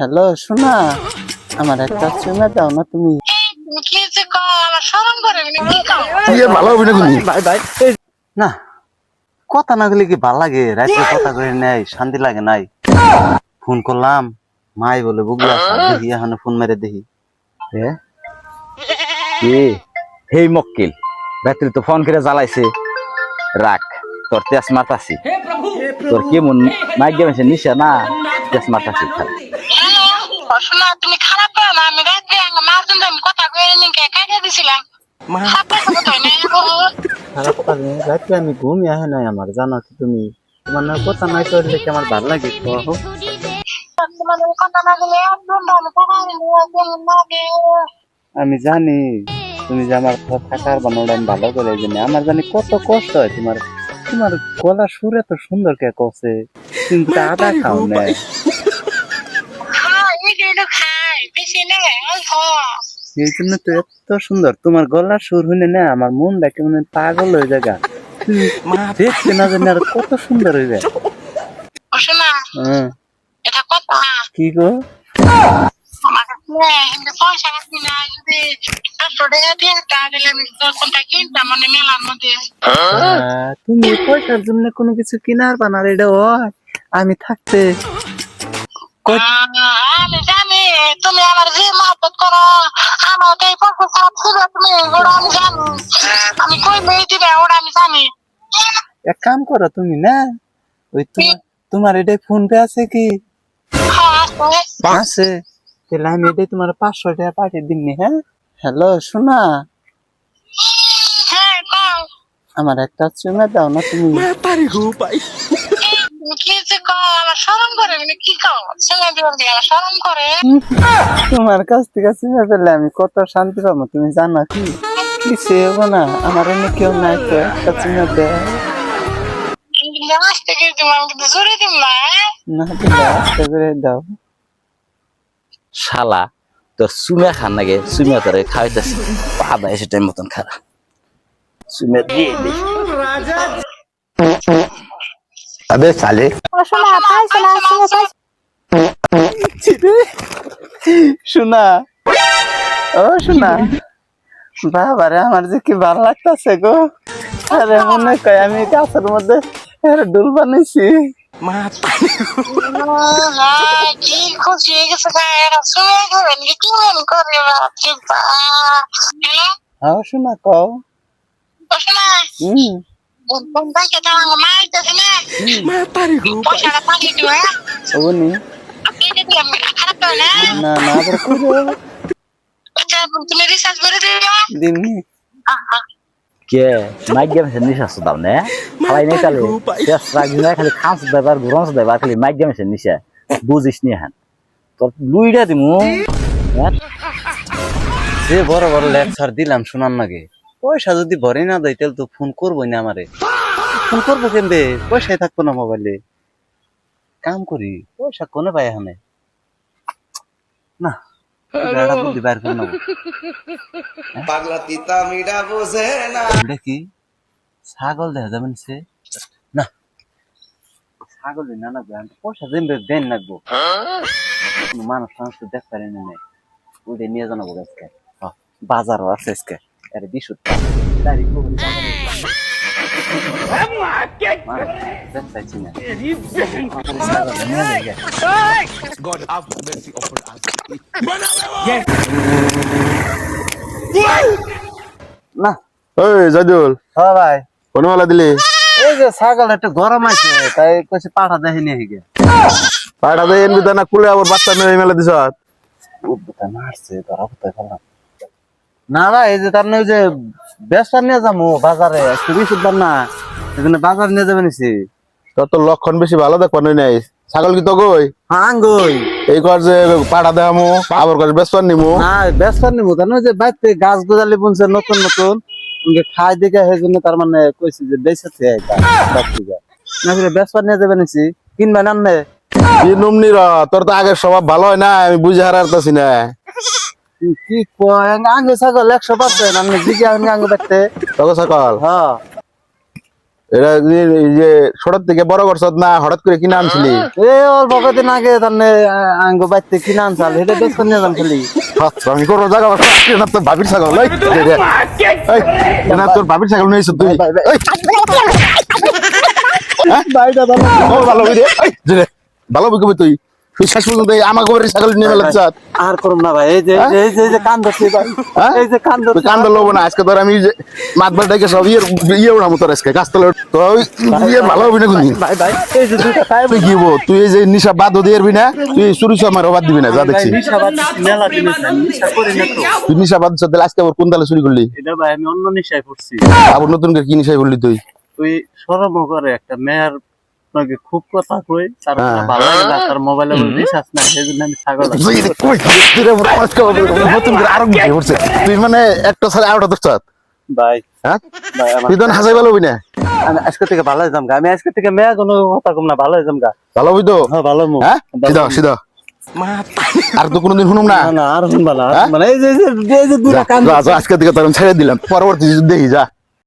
Hello শোনা, আমার একটা চুমা দাও না তুমি। ভালো হবে না তুমি। ভাই ভাই না, কথা না বলে কি ভাল লাগে? রাত্রে কথা কয়ে নেই, শান্তি লাগে নাই। ফোন করলাম, মাই বলে বুগলা দেখি এখন ফোন মেরে দেখি। কি হেই মক্কেল রাত্রে তো ফোন করে জ্বালাইছে। রাখ তোর তেজ মারতাছি। তোর কেমন মাইক গেমেছে নিশা না তেজ মারতাছি। শোনা তুমি খারাপ করো না, আমি রাত্রে মাছ ধরতে আমি কথা কয়ে নিকে কাটিয়ে দিছিলাম। খারাপ পারে রাত্রে আমি ঘুমিয়ে আহে নাই আমার, জানো কি তুমি? তোমার না কথা নাই করলে কি আমার ভাল লাগে? কহো। আমি জানি তুমি যে আমার থাকার বানোটা আমি ভালো করে জানি। আমার জানি কত কষ্ট হয় তোমার। তোমার গলা সুর এত সুন্দর কে কছে, কিন্তু আদা খাও না। এই জন্য তো এত সুন্দর তোমার গলার সুর হইলে না, আমার মনটা কেমন পাগল হয়ে যায়। তুমি দেখতে না জানি আর কত সুন্দর হয়ে যায়। কি গো? তুমি পয়সার জন্য কোনো কিছু কিনার বানার এটা হয়? আমি থাকতে আমি জানি তুমি আমার যে মহব্বত করো, আমাকে এই পক্ষ খারাপ ছিল তুমি, ওরা আমি জানি। আমি কই মেয়ে দিবে ওরা আমি জানি। এক কাম করো তুমি না, ওই তোমার এটাই ফোন পে আছে কি? আছে, তাহলে আমি এটাই তোমার 500 টাকা পাঠিয়ে দিননি। হ্যাঁ হ্যালো শোনা, হ্যাঁ কও। আমার একটা চুমা দাও না তুমি। কি যে কও, আমার শরম করে কি কও? ছেলে দিবেন কি আমার শরম করে? তোমার কাছ থেকে চুমা পেলে আমি কত শান্তি পাবো তুমি জানো কি? কি সেবো না, আমার এনে কেউ নাই তো, একটা চুমা দেয় আসতে গিয়ে তুমি আমাকে তো জোরে দিম না। না, তুমি আস্তে করে দাও। শালা তোর সুমিয়া খান নাকি সুমিয়া তোর খাওয়াইতেছে বাবা এসে টাইম মতন খারা সুমিয়া দিয়ে দিই। अबे साले শোনা, ও শোনা, বাবারে আমার যে কি ভালো লাগতেছে গো। আরে মনে কয় আমি গাছের মধ্যে ডুল বানাইছি। কি খুশি হয়ে গেছে এরা শুয়ে খাবেন কি মনে করে? হ্যালো হ্যাঁ শোনা কও। শোনা বন্ধুকে তো আমার মা আইতেছে না, পয়সাটা পাঠিয়ে দিও। হ্যাঁ ওনি আপনি যদি আমি খারাপ করে না, না না আবার কইরো আচ্ছা তুমি রিচার্জ করে দিও। দিননি। কে মাইক গেমেছে নিশা সুদাম নে খালাই নেই তাহলে তেজ রাখবি না, খালি খাঁস দেবার গুরঞ্চ দেবার, খালি মাইক গেমেছে নিশা বুঝিস নি হ্যাঁ তোর লুইটা দিমু। যে বড় বড় লেকচার দিলাম শোনার নাগে, পয়সা যদি ভরে না দেয় তাহলে তো ফোন করবোই না আমারে। ফোন করবো কেমবে? পয়সাই থাকবো না মোবাইলে। কাম করি, পয়সা কোনে পাই এখানে না, বুদ্ধি বাইর করে নেবো। पागला तीता मीठा बोझे ना দেখি ছাগল দেখা যাবেন সে না, ছাগল না না পয়সা দেন দেন লাগবো। মানুষ মানুষ তো দেখ পারেন না, ওইটা নিয়ে জানাবো আজকে। বাজারও আছে আজকে, আরে বিশুদ্ধ দেখছি না। না ओए जादुल হ্যাঁ ভাই, कोन वाला दिली এই যে ছাগল একটু গরম আছে তাই কইছে পাঠা দেখে নিয়ে গে। पाड़ा दे एन बिदाना कुले और बाच्चा में मेला दिसत বুদ্ধটা মারছে ধরা পড়তে পারলাম না ভাই। এই যে তার ওই যে ব্যবসা নিয়ে যাবো বাজারে, একটু বিশুদ্ধ না, এখানে বাজার নিয়ে যাবে নিছি। তো তো লক্ষণ বেশি ভালো দেখ পানি নাই ছাগল কি তো গই হাঙ্গই এই কর যে পাড়া দেখামু আবার কর বেসপার নিমু না ব্যবসা নিবো তার ওই যে বাইতে গাছ গোজালি বুনছে নতুন নতুন, উনকে খাই দেখে সেই জন্য তার মানে কইছি যে বেঁচেছে না করে ব্যবসা নিয়ে যাবে নিছি। কিনবে না নে কি নুমনি র তোর তো আগের স্বভাব ভালো হয় না, আমি বুঝে হারারতাছি না। কি কয় আঙ্গে ছাগল 100%, আমি জিজ্ঞা আঙ্গে বাইতে তবে সকাল হ্যাঁ এটা এই যে ছোট থেকে বড় করছ না হঠাৎ করে কিনে আনছিলি এ অল্প কদিন আগে তাহলে আঙ্গ বাইতে কিনা আনছাল এটা বেশ করে নিয়ে যাম খালি আমি কোনো জায়গা না তোর ভাবির ছাগল এই, না তোর ভাবির ছাগল নিয়েছ তুই এই, বাইটা ভালো ও ভালো হই রে এই, যে রে, ভালো হই কবে তুই তুই শেষ পর্যন্ত এই আমার গোবরের ছাগল নিয়ে মেলাচ্ছ আর করুম না ভাই এই যে এই যে এই যে কান ধরছি ভাই হ্যাঁ? এই যে কান তুই ধরছি কান্দ লব না আজকে ধর আমি মাত বাড়াইকে সব ইয়ে উড়ামো তোর আজকে গাছতলা তো ইয়ে ভালো হবি না কোনদিন ভাই ভাই এই যে দুইটা খাই তুই কি হবো? তুই এই যে নিশা বাদ দিয়ে দিবি না তুই চুরি আমার বাদ দিবি না যা দেখছি নিশা বাদ মেলা জিনিস নিশা করি না তো তুই নিশা বাদ দিছ তাহলে আজকে আবার কোন তালে চুরি করলি এটা ভাই আমি অন্য নিশায় পড়ছি আবার নতুন করে কি নিশাই করলি তুই তুই সরম করে একটা মেয়ের নাকি খুব কথা কই তার হ্যাঁ। ভালো লাগে না তার মোবাইলে রিচার্জ নাই সেজন্য আমি ছাগল তুই এটা কই তুই রে বড় আজকে নতুন করে আরো গিয়ে পড়ছে তুই মানে একটা সালে আউট দছছ ভাই হ্যাঁ ভাই আমার তুই তো হাসাই ভালো হবি না আমি আজকে থেকে ভালো হয়ে যাম গা আমি আজকে থেকে মেয়ে কোনো কথা কম না ভালো হয়ে যাম গা ভালো হবি তো হ্যাঁ ভালো মু হ্যাঁ সিধা সিধা আর তো কোনোদিন শুনুম না না না আর শুনবা না হ্যাঁ? মানে এই যে দুইটা কান যা, যা, আজকে থেকে তোর আমি ছেড়ে দিলাম পরবর্তী যদি দেখি যা